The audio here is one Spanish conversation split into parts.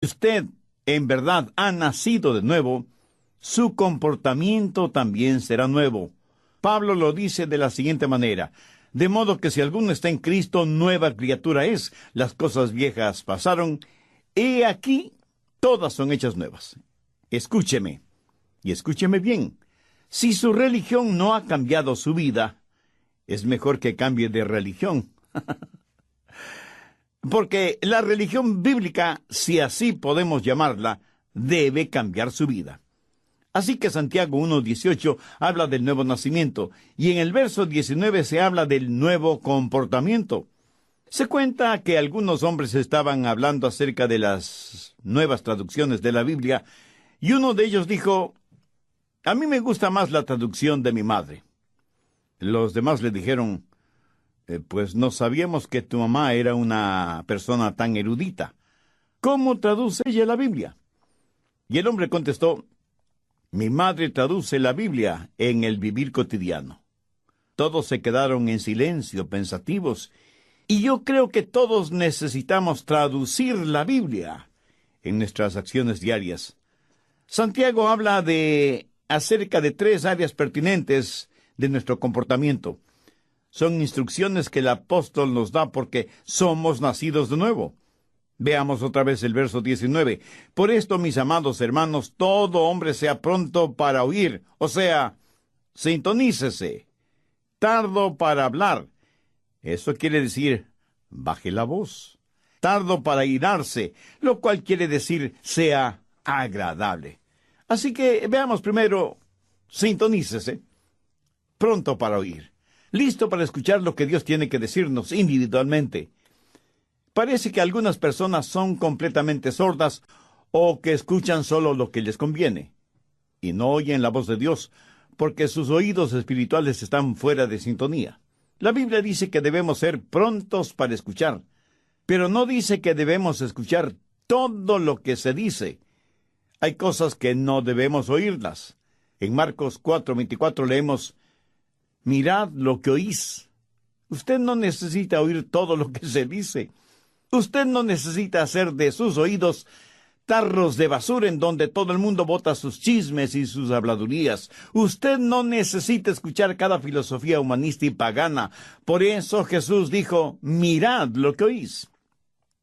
usted en verdad ha nacido de nuevo, su comportamiento también será nuevo. Pablo lo dice de la siguiente manera: de modo que si alguno está en Cristo, nueva criatura es. Las cosas viejas pasaron, he aquí, todas son hechas nuevas. Escúcheme, y escúcheme bien. Si su religión no ha cambiado su vida, es mejor que cambie de religión. Porque la religión bíblica, si así podemos llamarla, debe cambiar su vida. Así que Santiago 1:18 habla del nuevo nacimiento, y en el verso 19 se habla del nuevo comportamiento. Se cuenta que algunos hombres estaban hablando acerca de las nuevas traducciones de la Biblia, y uno de ellos dijo: a mí me gusta más la traducción de mi madre. Los demás le dijeron: pues no sabíamos que tu mamá era una persona tan erudita. ¿Cómo traduce ella la Biblia? Y el hombre contestó: mi madre traduce la Biblia en el vivir cotidiano. Todos se quedaron en silencio, pensativos, y yo creo que todos necesitamos traducir la Biblia en nuestras acciones diarias. Santiago habla acerca de 3 áreas pertinentes de nuestro comportamiento. Son instrucciones que el apóstol nos da porque somos nacidos de nuevo. Veamos otra vez el verso 19. Por esto, mis amados hermanos, todo hombre sea pronto para oír, o sea, sintonícese, tardo para hablar. Eso quiere decir, baje la voz. Tardo para irarse, lo cual quiere decir, sea agradable. Así que veamos primero, sintonícese, pronto para oír, listo para escuchar lo que Dios tiene que decirnos individualmente. Parece que algunas personas son completamente sordas o que escuchan solo lo que les conviene y no oyen la voz de Dios porque sus oídos espirituales están fuera de sintonía. La Biblia dice que debemos ser prontos para escuchar, pero no dice que debemos escuchar todo lo que se dice. Hay cosas que no debemos oírlas. En Marcos 4:24 leemos: mirad lo que oís. Usted no necesita oír todo lo que se dice. Usted no necesita hacer de sus oídos tarros de basura en donde todo el mundo bota sus chismes y sus habladurías. Usted no necesita escuchar cada filosofía humanista y pagana. Por eso Jesús dijo: mirad lo que oís.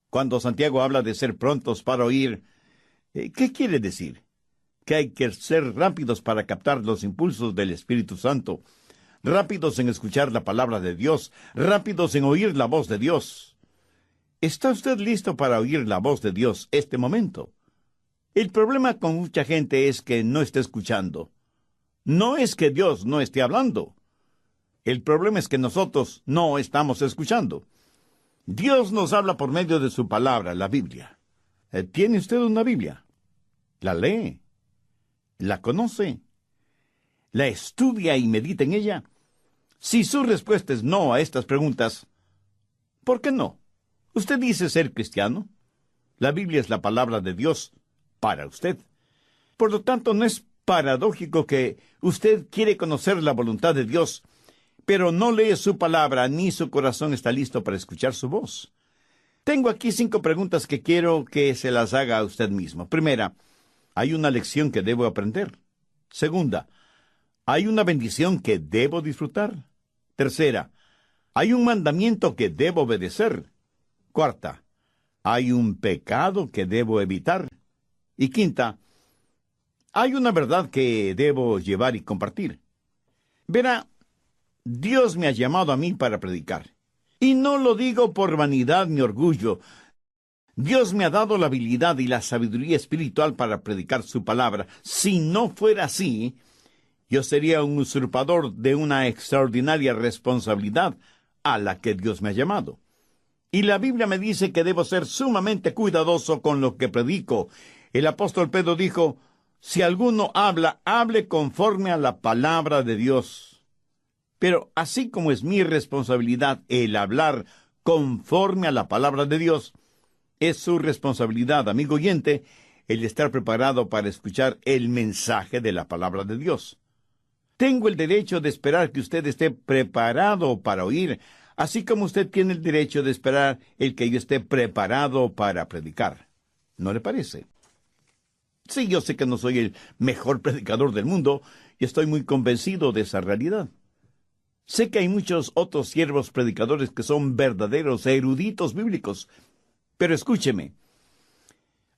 Cuando Santiago habla de ser prontos para oír, ¿qué quiere decir? Que hay que ser rápidos para captar los impulsos del Espíritu Santo, rápidos en escuchar la palabra de Dios, rápidos en oír la voz de Dios. ¿Está usted listo para oír la voz de Dios este momento? El problema con mucha gente es que no está escuchando. No es que Dios no esté hablando. El problema es que nosotros no estamos escuchando. Dios nos habla por medio de su palabra, la Biblia. ¿Tiene usted una Biblia? ¿La lee? ¿La conoce? ¿La estudia y medita en ella? Si su respuesta es no a estas preguntas, ¿por qué no? ¿Usted dice ser cristiano? La Biblia es la palabra de Dios para usted. Por lo tanto, no es paradójico que usted quiere conocer la voluntad de Dios, pero no lee su palabra ni su corazón está listo para escuchar su voz. Tengo aquí 5 preguntas que quiero que se las haga a usted mismo. Primera, ¿hay una lección que debo aprender? Segunda, ¿hay una bendición que debo disfrutar? Tercera, ¿hay un mandamiento que debo obedecer? Cuarta, ¿hay un pecado que debo evitar? Y quinta, ¿hay una verdad que debo llevar y compartir? Verá, Dios me ha llamado a mí para predicar. Y no lo digo por vanidad ni orgullo. Dios me ha dado la habilidad y la sabiduría espiritual para predicar su palabra. Si no fuera así, yo sería un usurpador de una extraordinaria responsabilidad a la que Dios me ha llamado. Y la Biblia me dice que debo ser sumamente cuidadoso con lo que predico. El apóstol Pedro dijo: si alguno habla, hable conforme a la palabra de Dios. Pero así como es mi responsabilidad el hablar conforme a la palabra de Dios, es su responsabilidad, amigo oyente, el estar preparado para escuchar el mensaje de la palabra de Dios. Tengo el derecho de esperar que usted esté preparado para oír, así como usted tiene el derecho de esperar el que yo esté preparado para predicar. ¿No le parece? Sí, yo sé que no soy el mejor predicador del mundo y estoy muy convencido de esa realidad. Sé que hay muchos otros siervos predicadores que son verdaderos eruditos bíblicos, pero escúcheme,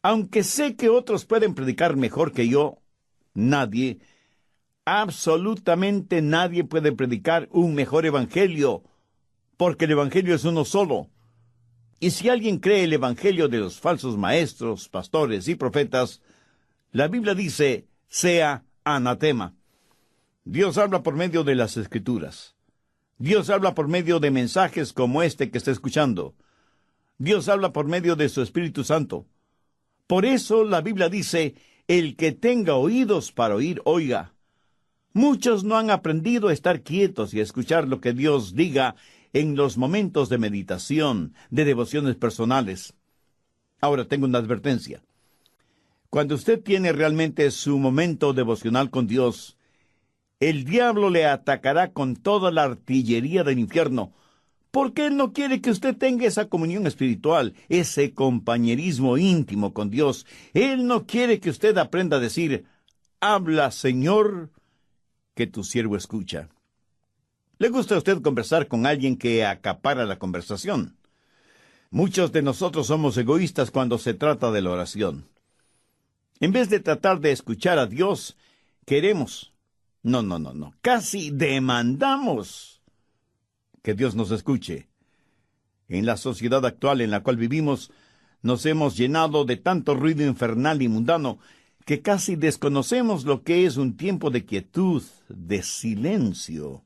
aunque sé que otros pueden predicar mejor que yo, nadie, absolutamente nadie puede predicar un mejor evangelio, porque el evangelio es uno solo. Y si alguien cree el evangelio de los falsos maestros, pastores y profetas, la Biblia dice, sea anatema. Dios habla por medio de las Escrituras. Dios habla por medio de mensajes como este que está escuchando. Dios habla por medio de su Espíritu Santo. Por eso la Biblia dice, el que tenga oídos para oír, oiga. Muchos no han aprendido a estar quietos y a escuchar lo que Dios diga en los momentos de meditación, de devociones personales. Ahora tengo una advertencia. Cuando usted tiene realmente su momento devocional con Dios, el diablo le atacará con toda la artillería del infierno, porque él no quiere que usted tenga esa comunión espiritual, ese compañerismo íntimo con Dios. Él no quiere que usted aprenda a decir, habla, Señor, que tu siervo escucha. ¿Le gusta a usted conversar con alguien que acapara la conversación? Muchos de nosotros somos egoístas cuando se trata de la oración. En vez de tratar de escuchar a Dios, queremos, casi demandamos que Dios nos escuche. En la sociedad actual en la cual vivimos, nos hemos llenado de tanto ruido infernal y mundano que casi desconocemos lo que es un tiempo de quietud, de silencio,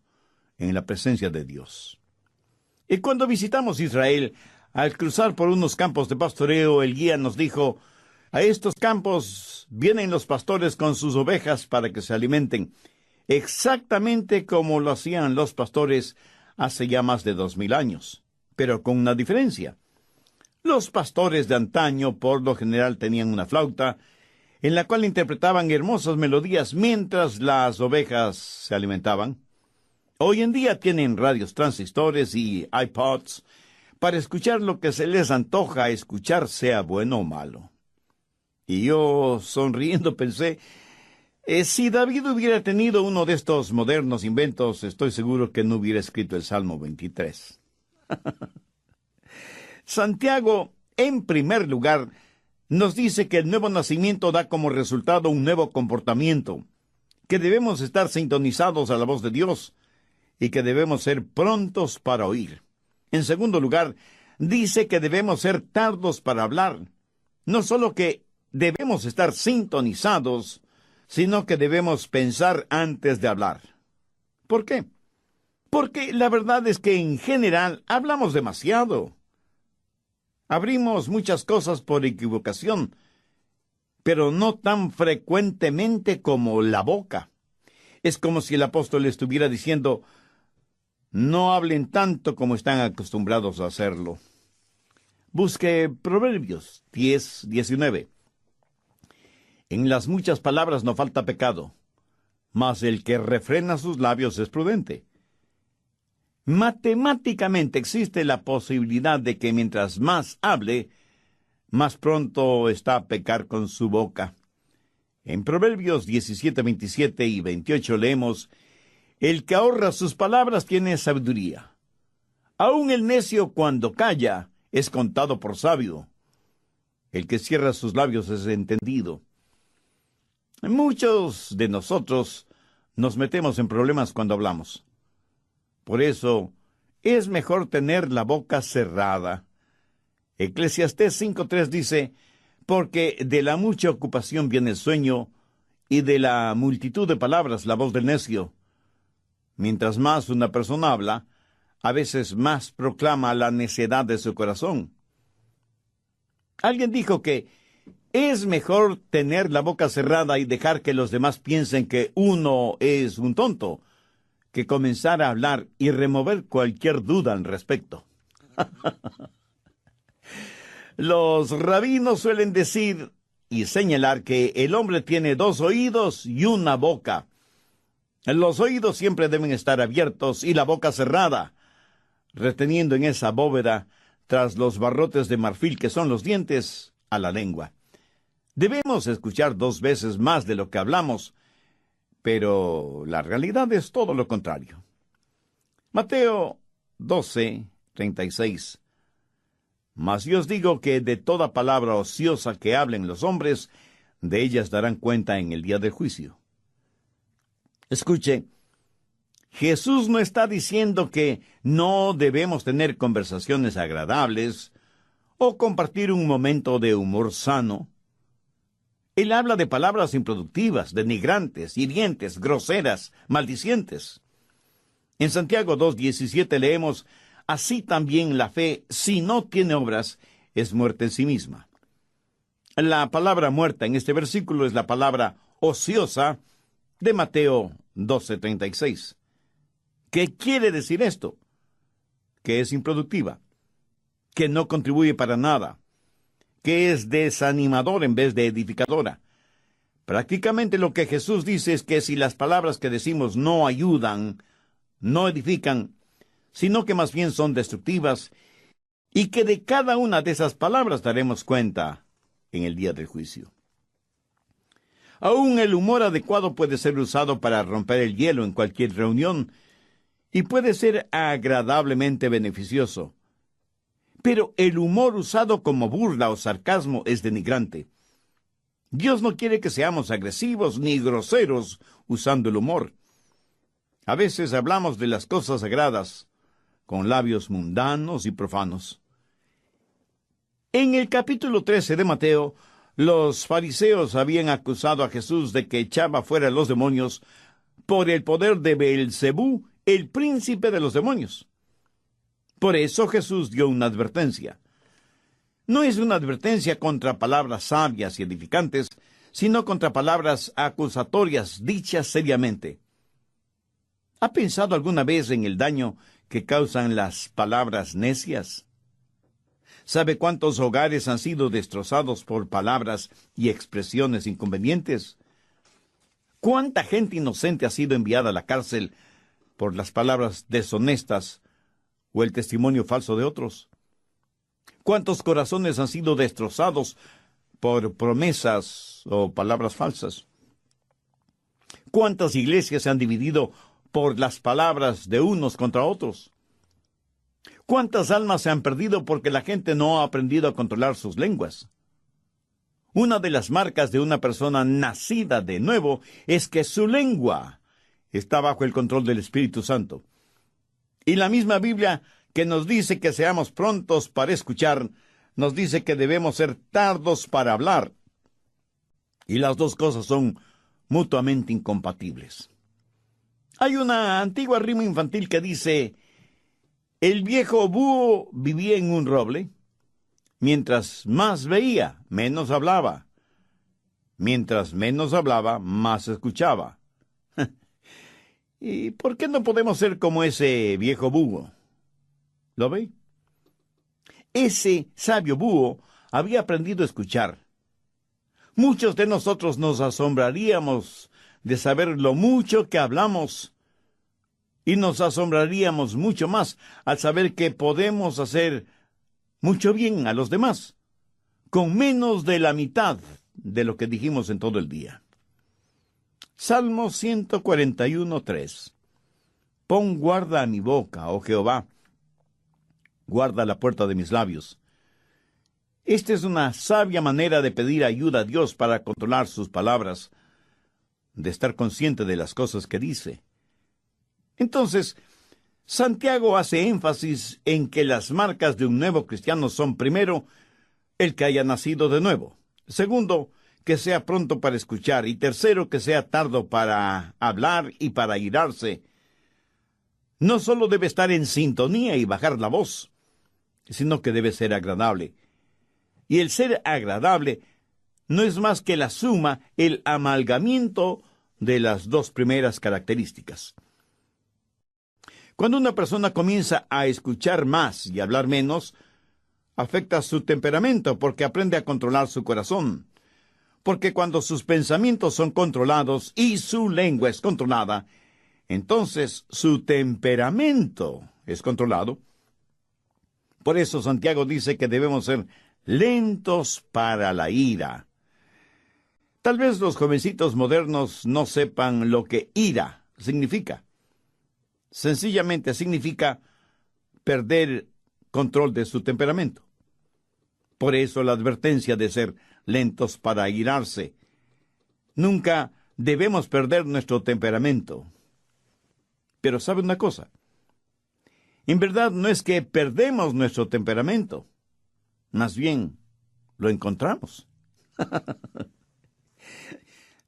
en la presencia de Dios. Y cuando visitamos Israel, al cruzar por unos campos de pastoreo, el guía nos dijo, a estos campos vienen los pastores con sus ovejas para que se alimenten, exactamente como lo hacían los pastores hace ya más de 2000 años, pero con una diferencia. Los pastores de antaño, por lo general, tenían una flauta, en la cual interpretaban hermosas melodías mientras las ovejas se alimentaban. Hoy en día tienen radios transistores y iPods para escuchar lo que se les antoja escuchar, sea bueno o malo. Y yo, sonriendo, pensé, si David hubiera tenido uno de estos modernos inventos, estoy seguro que no hubiera escrito el Salmo 23. Santiago, en primer lugar, nos dice que el nuevo nacimiento da como resultado un nuevo comportamiento, que debemos estar sintonizados a la voz de Dios y que debemos ser prontos para oír. En segundo lugar, dice que debemos ser tardos para hablar. No solo que debemos estar sintonizados, sino que debemos pensar antes de hablar. ¿Por qué? Porque la verdad es que en general hablamos demasiado. Abrimos muchas cosas por equivocación, pero no tan frecuentemente como la boca. Es como si el apóstol estuviera diciendo, no hablen tanto como están acostumbrados a hacerlo. Busque Proverbios 10:19. En las muchas palabras no falta pecado, mas el que refrena sus labios es prudente. Matemáticamente existe la posibilidad de que mientras más hable, más pronto está a pecar con su boca. En Proverbios 17:27 y 28 leemos, el que ahorra sus palabras tiene sabiduría. Aun el necio cuando calla es contado por sabio. El que cierra sus labios es entendido. Muchos de nosotros nos metemos en problemas cuando hablamos. Por eso, es mejor tener la boca cerrada. Eclesiastés 5:3 dice, porque de la mucha ocupación viene el sueño, y de la multitud de palabras la voz del necio. Mientras más una persona habla, a veces más proclama la necedad de su corazón. Alguien dijo que es mejor tener la boca cerrada y dejar que los demás piensen que uno es un tonto, que comenzar a hablar y remover cualquier duda al respecto. Los rabinos suelen decir y señalar que el hombre tiene 2 oídos y una boca. Los oídos siempre deben estar abiertos y la boca cerrada, reteniendo en esa bóveda, tras los barrotes de marfil que son los dientes, a la lengua. Debemos escuchar 2 veces más de lo que hablamos, pero la realidad es todo lo contrario. Mateo 12:36. Mas yo os digo que de toda palabra ociosa que hablen los hombres, de ellas darán cuenta en el día del juicio. Escuche, Jesús no está diciendo que no debemos tener conversaciones agradables o compartir un momento de humor sano. Él habla de palabras improductivas, denigrantes, hirientes, groseras, maldicientes. En Santiago 2:17 leemos: así también la fe, si no tiene obras, es muerta en sí misma. La palabra muerta en este versículo es la palabra ociosa de Mateo 12:36. ¿Qué quiere decir esto? Que es improductiva, que no contribuye para nada, que es desanimadora en vez de edificadora. Prácticamente lo que Jesús dice es que si las palabras que decimos no ayudan, no edifican, sino que más bien son destructivas, y que de cada una de esas palabras daremos cuenta en el día del juicio. Aún el humor adecuado puede ser usado para romper el hielo en cualquier reunión, y puede ser agradablemente beneficioso. Pero el humor usado como burla o sarcasmo es denigrante. Dios no quiere que seamos agresivos ni groseros usando el humor. A veces hablamos de las cosas sagradas con labios mundanos y profanos. En el capítulo 13 de Mateo, los fariseos habían acusado a Jesús de que echaba fuera a los demonios por el poder de Beelzebú, el príncipe de los demonios. Por eso Jesús dio una advertencia. No es una advertencia contra palabras sabias y edificantes, sino contra palabras acusatorias dichas seriamente. ¿Ha pensado alguna vez en el daño que causan las palabras necias? ¿Sabe cuántos hogares han sido destrozados por palabras y expresiones inconvenientes? ¿Cuánta gente inocente ha sido enviada a la cárcel por las palabras deshonestas o el testimonio falso de otros? ¿Cuántos corazones han sido destrozados por promesas o palabras falsas? ¿Cuántas iglesias se han dividido por las palabras de unos contra otros? ¿Cuántas almas se han perdido porque la gente no ha aprendido a controlar sus lenguas? Una de las marcas de una persona nacida de nuevo es que su lengua está bajo el control del Espíritu Santo. Y la misma Biblia, que nos dice que seamos prontos para escuchar, nos dice que debemos ser tardos para hablar. Y las dos cosas son mutuamente incompatibles. Hay una antigua rima infantil que dice: el viejo búho vivía en un roble. Mientras más veía, menos hablaba. Mientras menos hablaba, más escuchaba. ¿Y por qué no podemos ser como ese viejo búho? ¿Lo ve? Ese sabio búho había aprendido a escuchar. Muchos de nosotros nos asombraríamos de saber lo mucho que hablamos, y nos asombraríamos mucho más al saber que podemos hacer mucho bien a los demás, con menos de la mitad de lo que dijimos en todo el día. Salmo 141:3. Pon guarda a mi boca, oh Jehová, guarda la puerta de mis labios. Esta es una sabia manera de pedir ayuda a Dios para controlar sus palabras, de estar consciente de las cosas que dice. Entonces, Santiago hace énfasis en que las marcas de un nuevo cristiano son, primero, el que haya nacido de nuevo; segundo, que sea pronto para escuchar; y tercero, que sea tardo para hablar y para airarse. No solo debe estar en sintonía y bajar la voz, sino que debe ser agradable. Y el ser agradable no es más que la suma, el amalgamiento de las dos primeras características. Cuando una persona comienza a escuchar más y hablar menos, afecta su temperamento porque aprende a controlar su corazón. Porque cuando sus pensamientos son controlados y su lengua es controlada, entonces su temperamento es controlado. Por eso Santiago dice que debemos ser lentos para la ira. Tal vez los jovencitos modernos no sepan lo que ira significa. Sencillamente significa perder control de su temperamento. Por eso la advertencia de ser lentos para airarse. Nunca debemos perder nuestro temperamento. Pero ¿sabe una cosa? En verdad no es que perdemos nuestro temperamento. Más bien, lo encontramos.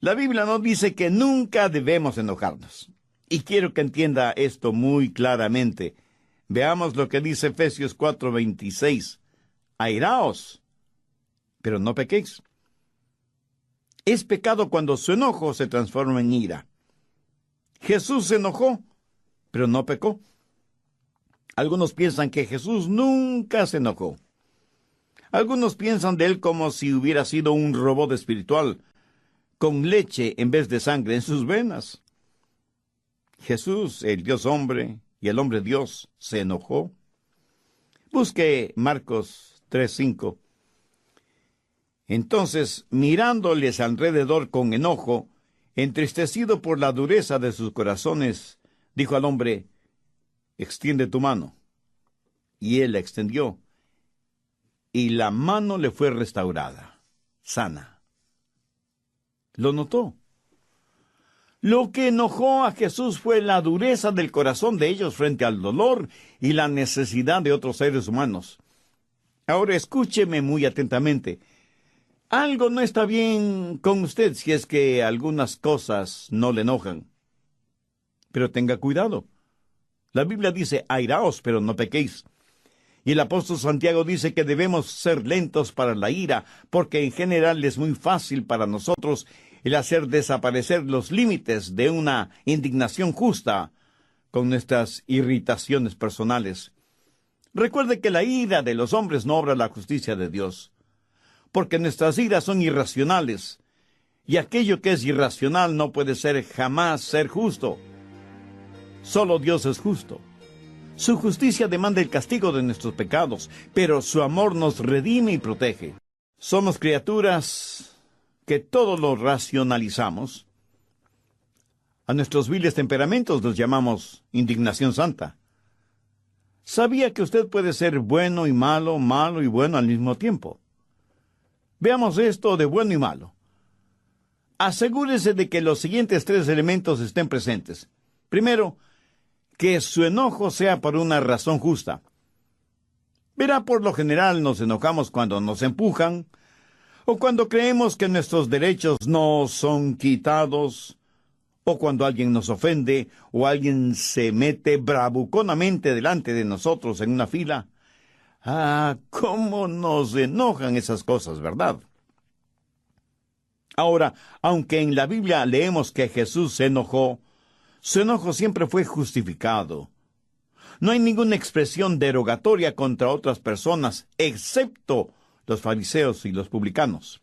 La Biblia nos dice que nunca debemos enojarnos. Y quiero que entienda esto muy claramente. Veamos lo que dice Efesios 4:26. Airaos, pero no pequéis. Es pecado cuando su enojo se transforma en ira. Jesús se enojó, pero no pecó. Algunos piensan que Jesús nunca se enojó. Algunos piensan de él como si hubiera sido un robot espiritual, con leche en vez de sangre en sus venas. Jesús, el Dios hombre y el hombre Dios, se enojó. Busque Marcos 3:5. Entonces, mirándoles alrededor con enojo, entristecido por la dureza de sus corazones, dijo al hombre: extiende tu mano. Y él la extendió, y la mano le fue restaurada, sana. ¿Lo notó? Lo que enojó a Jesús fue la dureza del corazón de ellos frente al dolor y la necesidad de otros seres humanos. Ahora escúcheme muy atentamente. Algo no está bien con usted si es que algunas cosas no le enojan. Pero tenga cuidado. La Biblia dice, airaos, pero no pequéis. Y el apóstol Santiago dice que debemos ser lentos para la ira, porque en general es muy fácil para nosotros el hacer desaparecer los límites de una indignación justa con nuestras irritaciones personales. Recuerde que la ira de los hombres no obra la justicia de Dios, porque nuestras iras son irracionales, y aquello que es irracional no puede jamás ser justo. Solo Dios es justo. Su justicia demanda el castigo de nuestros pecados, pero su amor nos redime y protege. Somos criaturas que todo lo racionalizamos. A nuestros viles temperamentos los llamamos indignación santa. ¿Sabía que usted puede ser bueno y malo, malo y bueno al mismo tiempo? Veamos esto de bueno y malo. Asegúrese de que los siguientes 3 elementos estén presentes. Primero, que su enojo sea por una razón justa. Verá, por lo general nos enojamos cuando nos empujan, o cuando creemos que nuestros derechos no son quitados, o cuando alguien nos ofende, o alguien se mete bravuconamente delante de nosotros en una fila. Ah, cómo nos enojan esas cosas, ¿verdad? Ahora, aunque en la Biblia leemos que Jesús se enojó, su enojo siempre fue justificado. No hay ninguna expresión derogatoria contra otras personas, excepto los fariseos y los publicanos.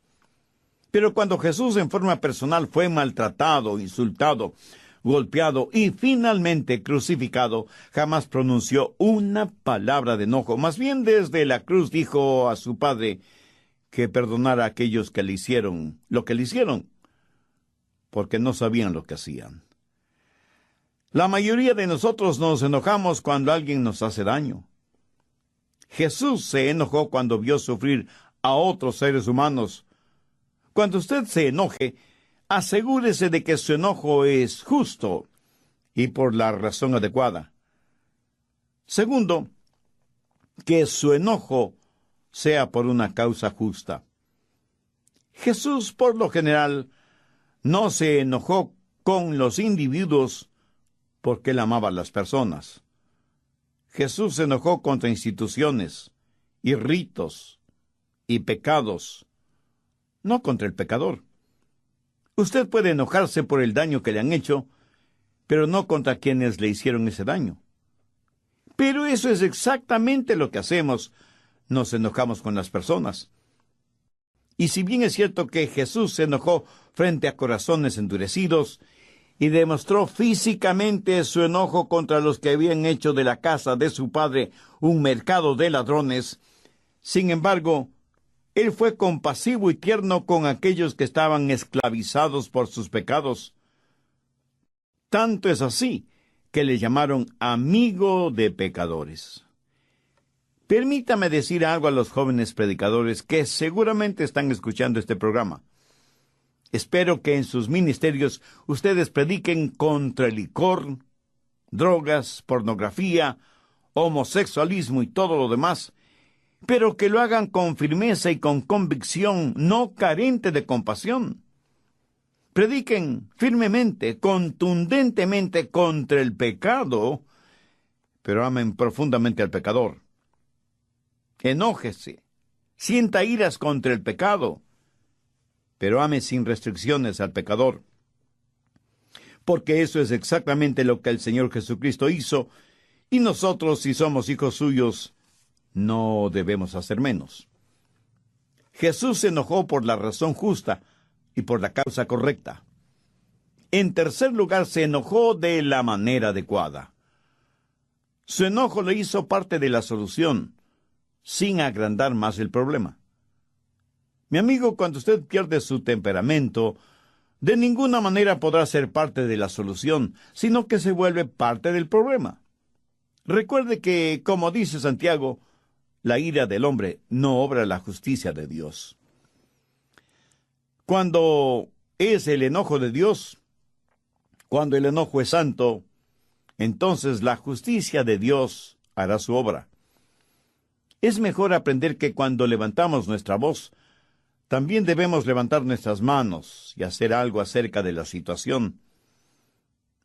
Pero cuando Jesús en forma personal fue maltratado, insultado, golpeado y finalmente crucificado, jamás pronunció una palabra de enojo. Más bien desde la cruz dijo a su Padre que perdonara a aquellos que le hicieron lo que le hicieron, porque no sabían lo que hacían. La mayoría de nosotros nos enojamos cuando alguien nos hace daño. Jesús se enojó cuando vio sufrir a otros seres humanos. Cuando usted se enoje, asegúrese de que su enojo es justo y por la razón adecuada. Segundo, que su enojo sea por una causa justa. Jesús, por lo general, no se enojó con los individuos porque él amaba a las personas. Jesús se enojó contra instituciones y ritos y pecados, no contra el pecador. Usted puede enojarse por el daño que le han hecho, pero no contra quienes le hicieron ese daño. Pero eso es exactamente lo que hacemos. Nos enojamos con las personas. Y si bien es cierto que Jesús se enojó frente a corazones endurecidos y demostró físicamente su enojo contra los que habían hecho de la casa de su padre un mercado de ladrones, sin embargo, Él fue compasivo y tierno con aquellos que estaban esclavizados por sus pecados. Tanto es así que le llamaron amigo de pecadores. Permítame decir algo a los jóvenes predicadores que seguramente están escuchando este programa. Espero que en sus ministerios ustedes prediquen contra el licor, drogas, pornografía, homosexualismo y todo lo demás, pero que lo hagan con firmeza y con convicción, no carente de compasión. Prediquen firmemente, contundentemente contra el pecado, pero amen profundamente al pecador. Enójese, sienta iras contra el pecado, pero ame sin restricciones al pecador. Porque eso es exactamente lo que el Señor Jesucristo hizo, y nosotros, si somos hijos suyos, no debemos hacer menos. Jesús se enojó por la razón justa y por la causa correcta. En tercer lugar, se enojó de la manera adecuada. Su enojo le hizo parte de la solución, sin agrandar más el problema. Mi amigo, cuando usted pierde su temperamento, de ninguna manera podrá ser parte de la solución, sino que se vuelve parte del problema. Recuerde que, como dice Santiago, la ira del hombre no obra la justicia de Dios. Cuando es el enojo de Dios, cuando el enojo es santo, entonces la justicia de Dios hará su obra. Es mejor aprender que cuando levantamos nuestra voz, también debemos levantar nuestras manos y hacer algo acerca de la situación.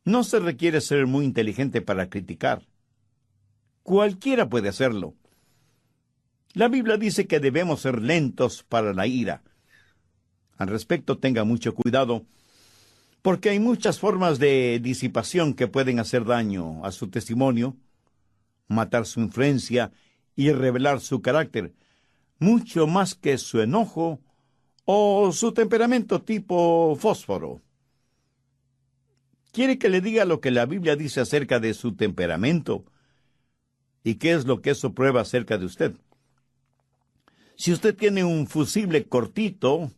No se requiere ser muy inteligente para criticar. Cualquiera puede hacerlo. La Biblia dice que debemos ser lentos para la ira. Al respecto, tenga mucho cuidado, porque hay muchas formas de disipación que pueden hacer daño a su testimonio, matar su influencia y revelar su carácter, mucho más que su enojo o su temperamento tipo fósforo. ¿Quiere que le diga lo que la Biblia dice acerca de su temperamento? ¿Y qué es lo que eso prueba acerca de usted? Si usted tiene un fusible cortito,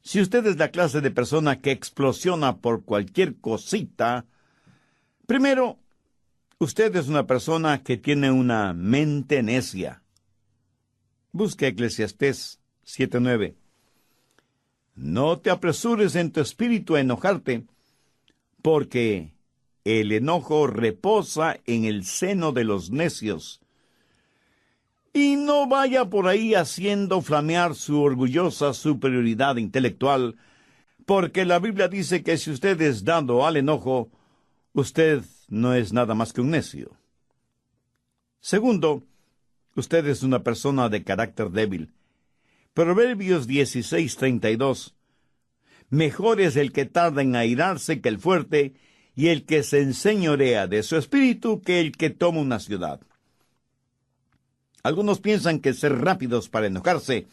si usted es la clase de persona que explosiona por cualquier cosita, primero, usted es una persona que tiene una mente necia. Busque Eclesiastés 7:9. No te apresures en tu espíritu a enojarte, porque el enojo reposa en el seno de los necios. Y no vaya por ahí haciendo flamear su orgullosa superioridad intelectual, porque la Biblia dice que si usted es dado al enojo, usted no es nada más que un necio. Segundo, usted es una persona de carácter débil. Proverbios 16:32. Mejor es el que tarda en airarse que el fuerte, y el que se enseñorea de su espíritu que el que toma una ciudad. Algunos piensan que ser rápidos para enojarse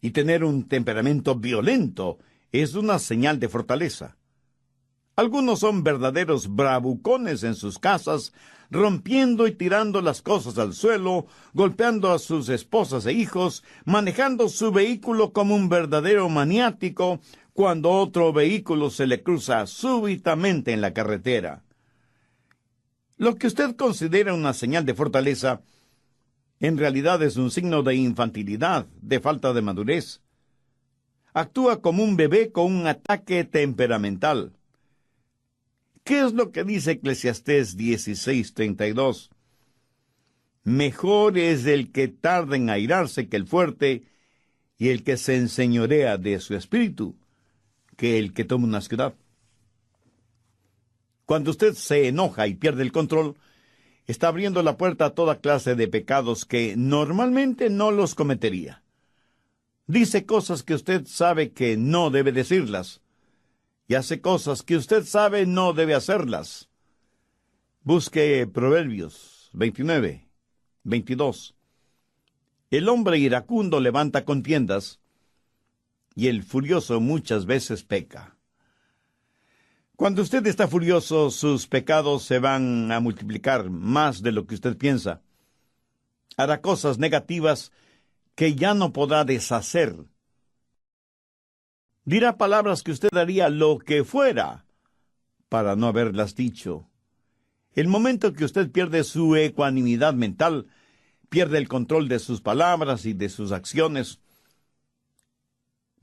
y tener un temperamento violento es una señal de fortaleza. Algunos son verdaderos bravucones en sus casas, rompiendo y tirando las cosas al suelo, golpeando a sus esposas e hijos, manejando su vehículo como un verdadero maniático, cuando otro vehículo se le cruza súbitamente en la carretera. Lo que usted considera una señal de fortaleza, en realidad es un signo de infantilidad, de falta de madurez. Actúa como un bebé con un ataque temperamental. ¿Qué es lo que dice Eclesiastés 16:32? Mejor es el que tarda en airarse que el fuerte, y el que se enseñorea de su espíritu, que el que toma una ciudad. Cuando usted se enoja y pierde el control, está abriendo la puerta a toda clase de pecados que normalmente no los cometería. Dice cosas que usted sabe que no debe decirlas, y hace cosas que usted sabe no debe hacerlas. Busque Proverbios 29:22. El hombre iracundo levanta contiendas, y el furioso muchas veces peca. Cuando usted está furioso, sus pecados se van a multiplicar más de lo que usted piensa. Hará cosas negativas que ya no podrá deshacer. Dirá palabras que usted haría lo que fuera para no haberlas dicho. El momento que usted pierde su ecuanimidad mental, pierde el control de sus palabras y de sus acciones.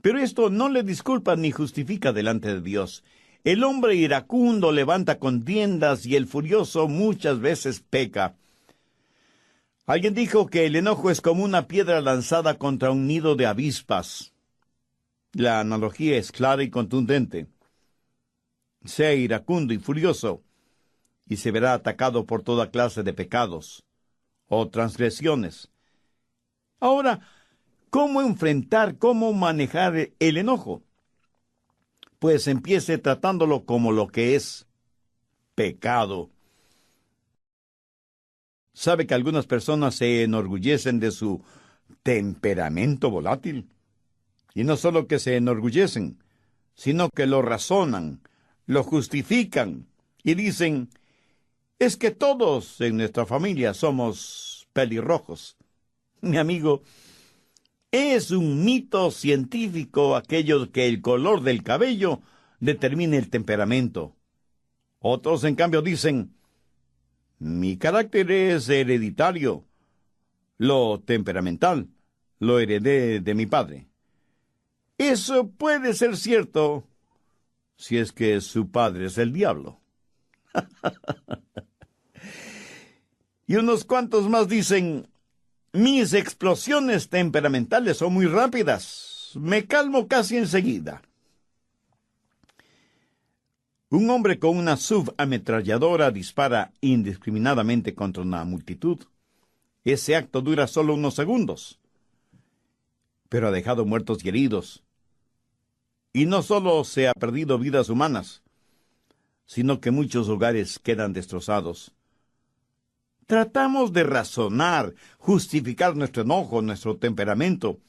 Pero esto no le disculpa ni justifica delante de Dios. El hombre iracundo levanta contiendas y el furioso muchas veces peca. Alguien dijo que el enojo es como una piedra lanzada contra un nido de avispas. La analogía es clara y contundente. Sea iracundo y furioso, y se verá atacado por toda clase de pecados o transgresiones. Ahora, ¿cómo enfrentar, cómo manejar el enojo? Pues empiece tratándolo como lo que es: pecado. ¿Sabe que algunas personas se enorgullecen de su temperamento volátil? Y no solo que se enorgullecen, sino que lo razonan, lo justifican y dicen: es que todos en nuestra familia somos pelirrojos. Mi amigo, es un mito científico aquello que el color del cabello determine el temperamento. Otros, en cambio, dicen: mi carácter es hereditario, lo temperamental lo heredé de mi padre. Eso puede ser cierto si es que su padre es el diablo. Y unos cuantos más dicen: mis explosiones temperamentales son muy rápidas, me calmo casi enseguida. Un hombre con una subametralladora dispara indiscriminadamente contra una multitud. Ese acto dura solo unos segundos, pero ha dejado muertos y heridos. Y no solo se ha perdido vidas humanas, sino que muchos hogares quedan destrozados. Tratamos de razonar, justificar nuestro enojo, nuestro temperamento.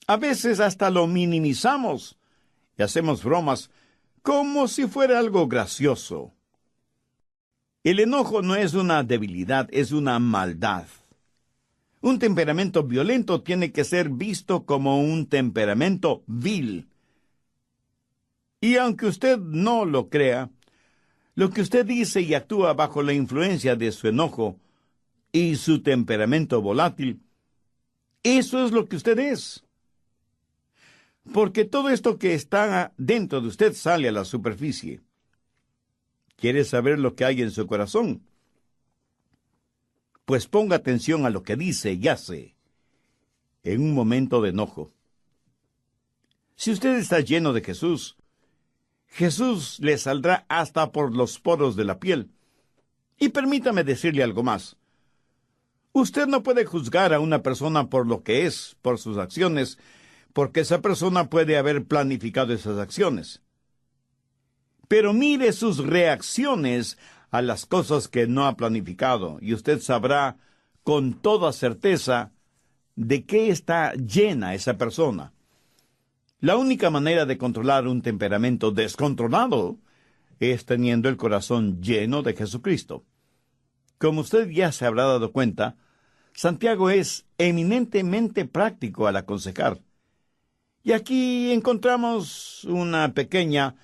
A veces hasta lo minimizamos y hacemos bromas como si fuera algo gracioso. El enojo no es una debilidad, es una maldad. Un temperamento violento tiene que ser visto como un temperamento vil. Y aunque usted no lo crea, lo que usted dice y actúa bajo la influencia de su enojo y su temperamento volátil, eso es lo que usted es. Porque todo esto que está dentro de usted sale a la superficie. ¿Quiere saber lo que hay en su corazón? Pues ponga atención a lo que dice y hace en un momento de enojo. Si usted está lleno de Jesús, Jesús le saldrá hasta por los poros de la piel. Y permítame decirle algo más. Usted no puede juzgar a una persona por lo que es, por sus acciones, porque esa persona puede haber planificado esas acciones. Pero mire sus reacciones a las cosas que no ha planificado, y usted sabrá con toda certeza de qué está llena esa persona. La única manera de controlar un temperamento descontrolado es teniendo el corazón lleno de Jesucristo. Como usted ya se habrá dado cuenta, Santiago es eminentemente práctico al aconsejar. Y aquí encontramos una pequeña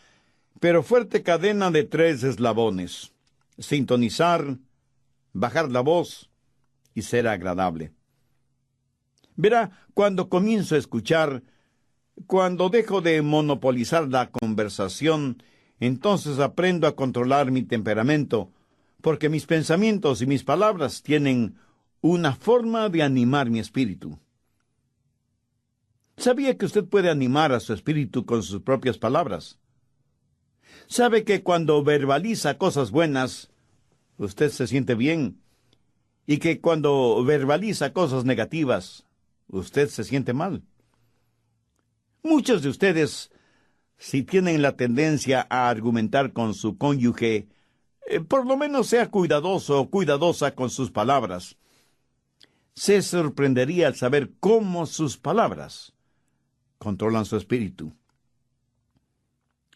pero fuerte cadena de 3 eslabones: sintonizar, bajar la voz y ser agradable. Verá, cuando comienzo a escuchar, cuando dejo de monopolizar la conversación, entonces aprendo a controlar mi temperamento, porque mis pensamientos y mis palabras tienen una forma de animar mi espíritu. ¿Sabía que usted puede animar a su espíritu con sus propias palabras? ¿Sabe que cuando verbaliza cosas buenas, usted se siente bien? Y que cuando verbaliza cosas negativas, usted se siente mal. Muchos de ustedes, si tienen la tendencia a argumentar con su cónyuge, por lo menos sea cuidadoso o cuidadosa con sus palabras. Se sorprendería al saber cómo sus palabras controlan su espíritu.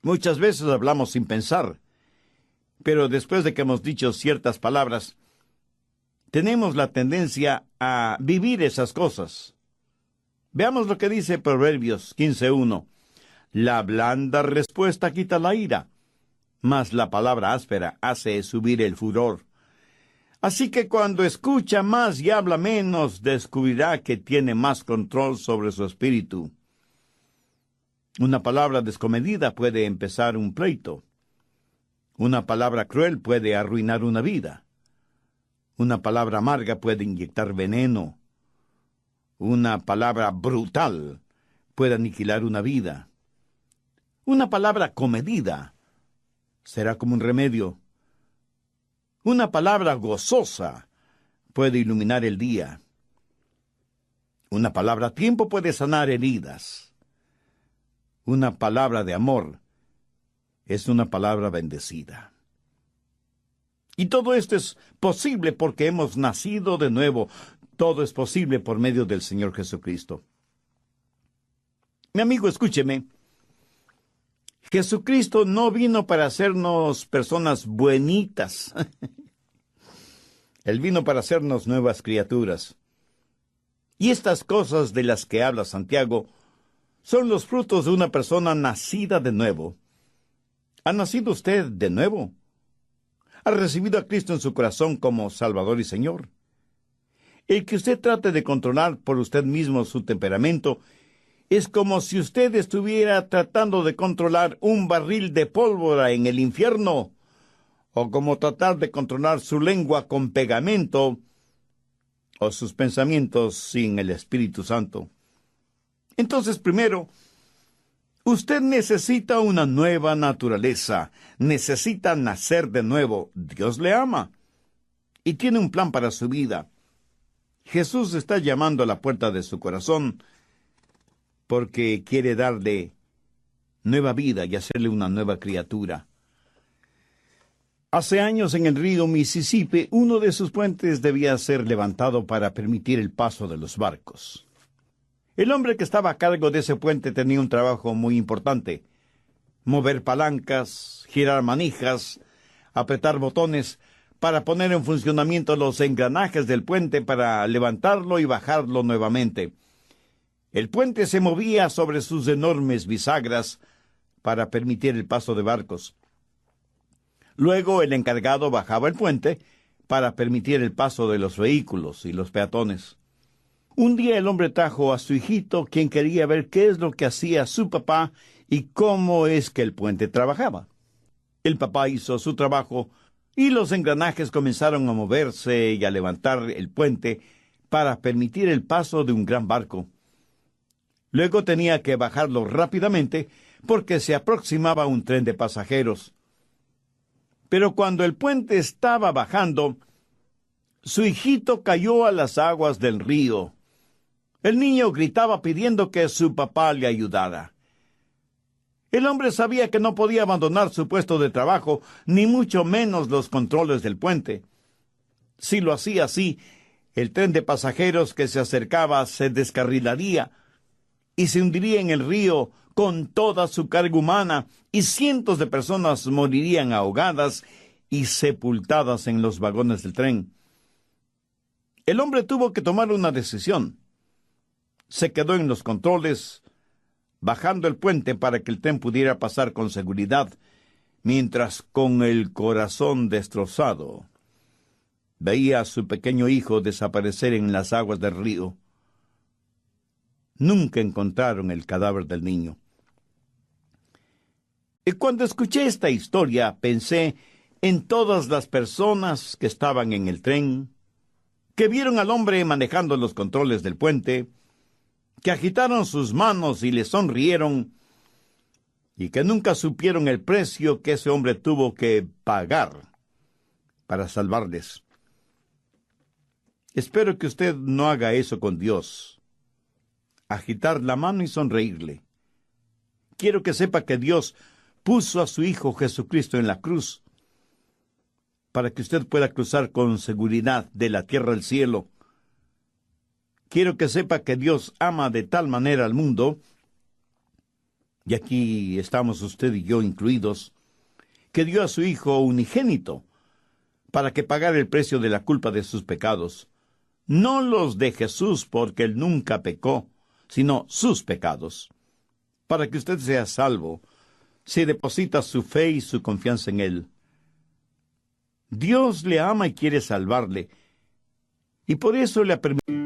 Muchas veces hablamos sin pensar, pero después de que hemos dicho ciertas palabras, tenemos la tendencia a vivir esas cosas. Veamos lo que dice Proverbios 15:1. La blanda respuesta quita la ira, mas la palabra áspera hace subir el furor. Así que cuando escucha más y habla menos, descubrirá que tiene más control sobre su espíritu. Una palabra descomedida puede empezar un pleito. Una palabra cruel puede arruinar una vida. Una palabra amarga puede inyectar veneno. Una palabra brutal puede aniquilar una vida. Una palabra comedida será como un remedio. Una palabra gozosa puede iluminar el día. Una palabra a tiempo puede sanar heridas. Una palabra de amor es una palabra bendecida. Y todo esto es posible porque hemos nacido de nuevo. Todo es posible por medio del Señor Jesucristo. Mi amigo, escúcheme. Jesucristo no vino para hacernos personas buenitas. Él vino para hacernos nuevas criaturas. Y estas cosas de las que habla Santiago son los frutos de una persona nacida de nuevo. ¿Ha nacido usted de nuevo? ¿Ha recibido a Cristo en su corazón como Salvador y Señor? El que usted trate de controlar por usted mismo su temperamento es como si usted estuviera tratando de controlar un barril de pólvora en el infierno, o como tratar de controlar su lengua con pegamento, o sus pensamientos sin el Espíritu Santo. Entonces, primero, usted necesita una nueva naturaleza, necesita nacer de nuevo. Dios le ama y tiene un plan para su vida. Jesús está llamando a la puerta de su corazón porque quiere darle nueva vida y hacerle una nueva criatura. Hace años en el río Mississippi, uno de sus puentes debía ser levantado para permitir el paso de los barcos. El hombre que estaba a cargo de ese puente tenía un trabajo muy importante: mover palancas, girar manijas, apretar botones para poner en funcionamiento los engranajes del puente para levantarlo y bajarlo nuevamente. El puente se movía sobre sus enormes bisagras para permitir el paso de barcos. Luego el encargado bajaba el puente para permitir el paso de los vehículos y los peatones. Un día el hombre trajo a su hijito, quien quería ver qué es lo que hacía su papá y cómo es que el puente trabajaba. El papá hizo su trabajo y los engranajes comenzaron a moverse y a levantar el puente para permitir el paso de un gran barco. Luego tenía que bajarlo rápidamente porque se aproximaba un tren de pasajeros. Pero cuando el puente estaba bajando, su hijito cayó a las aguas del río. El niño gritaba pidiendo que su papá le ayudara. El hombre sabía que no podía abandonar su puesto de trabajo, ni mucho menos los controles del puente. Si lo hacía así, el tren de pasajeros que se acercaba se descarrilaría y se hundiría en el río con toda su carga humana, y cientos de personas morirían ahogadas y sepultadas en los vagones del tren. El hombre tuvo que tomar una decisión. Se quedó en los controles, bajando el puente para que el tren pudiera pasar con seguridad, mientras con el corazón destrozado veía a su pequeño hijo desaparecer en las aguas del río. Nunca encontraron el cadáver del niño. Y cuando escuché esta historia, pensé en todas las personas que estaban en el tren, que vieron al hombre manejando los controles del puente, que agitaron sus manos y le sonrieron, y que nunca supieron el precio que ese hombre tuvo que pagar para salvarles. Espero que usted no haga eso con Dios, agitar la mano y sonreírle. Quiero que sepa que Dios puso a su Hijo Jesucristo en la cruz para que usted pueda cruzar con seguridad de la tierra al cielo. Quiero que sepa que Dios ama de tal manera al mundo, y aquí estamos usted y yo incluidos, que dio a su Hijo unigénito para que pagara el precio de la culpa de sus pecados. No los de Jesús, porque Él nunca pecó, sino sus pecados. Para que usted sea salvo, se deposita su fe y su confianza en Él. Dios le ama y quiere salvarle, y por eso le ha permitido